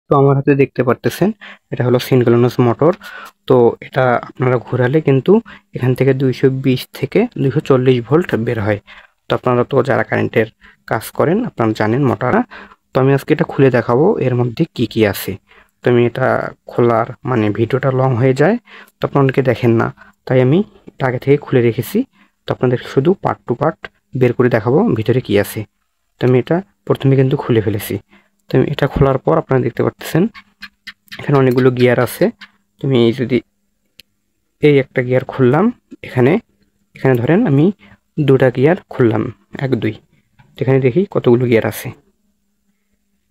তো আমার হাতে দেখতে পারতেছেন এটা হলো সিনক্রোনাস মোটর। তো এটা আপনারা ঘোরালে কিন্তু এখান থেকে 220 থেকে 240 ভোল্ট বের হয়। তো আপনারা তো যারা কারেন্টের কাজ করেন আপনারা জানেন মোটরটা। তো আমি আজকে এটা খুলে দেখাবো এর মধ্যে কি কি আছে। তো আমি এটা খোলার মানে ভিডিওটা লং হয়ে যায়, তো আপনাদেরকে দেখেন না, তাই আমি এটা আগে থেকে খুলে রেখেছি। তো আপনাদের শুধু পার্ট টু পার্ট বের করে দেখাবো ভিতরে কি আছে। তো আমি এটা প্রথমে কিন্তু খুলে ফেলেছি। তো এটা খোলার পর আপনারা দেখতে পাচ্ছেন এখানে অনেকগুলো গিয়ার আছে। তুমি যদি এই একটা গিয়ার খুললাম, এখানে এখানে ধরেন আমি দুটা গিয়ার খুললাম, 1 2, এখানে দেখি কতগুলো গিয়ার আছে,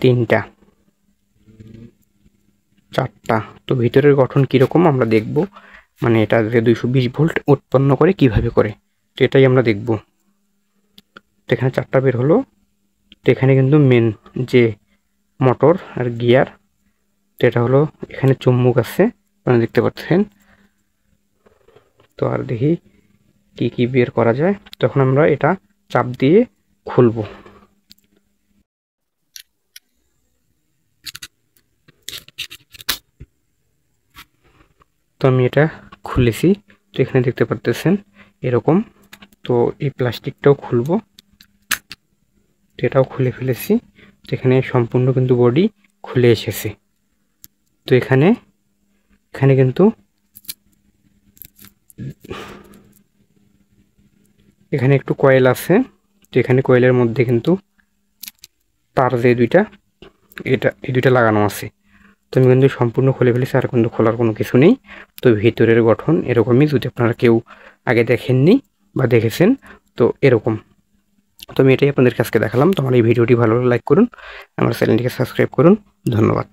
3টা 4টা। তো ভিতরের গঠন কীরকম আমরা দেখব, মানে এটা যে 220 ভোল্ট উৎপন্ন করে কিভাবে করে, তো এটাই আমরা দেখব। তো এখানে 4টা বের হলো। তো এখানে কিন্তু মেন যে মোটর আর গিয়ার, তো এটা হলো এখানে চুম্বক আছে আপনারা দেখতে পাচ্ছেন। তো আর দেখি কি কি বের করা যায়, তখন আমরা এটা চাপ দিয়ে খুলবো। তো আমি এটা খুলেছি। তো এখানে দেখতে পারতেছেন এরকম। তো এই প্লাস্টিকটাও খুলবো। তো এটাও খুলে ফেলেছি। তো এখানে সম্পূর্ণ কিন্তু বডি খুলে এসেছে। তো এখানে এখানে কিন্তু এখানে একটু কয়েল আছে। তো এখানে কয়েলের মধ্যে কিন্তু তার যে দুইটা, এই দুইটা লাগানো আছে। তো আমি কিন্তু সম্পূর্ণ খুলে ফেলেছি, আর কিন্তু খোলার কোনো কিছু নেই। তো ভিতরের গঠন এরকমই, যদি আপনারা কেউ আগে দেখেননি বা দেখেছেন তো এরকম। তো আমি এটাই আপনাদের কাছকে দেখালাম। তো আমার এই ভিডিওটি ভালো লাগলে লাইক করুন, আমার চ্যানেলটিকে সাবস্ক্রাইব করুন। ধন্যবাদ।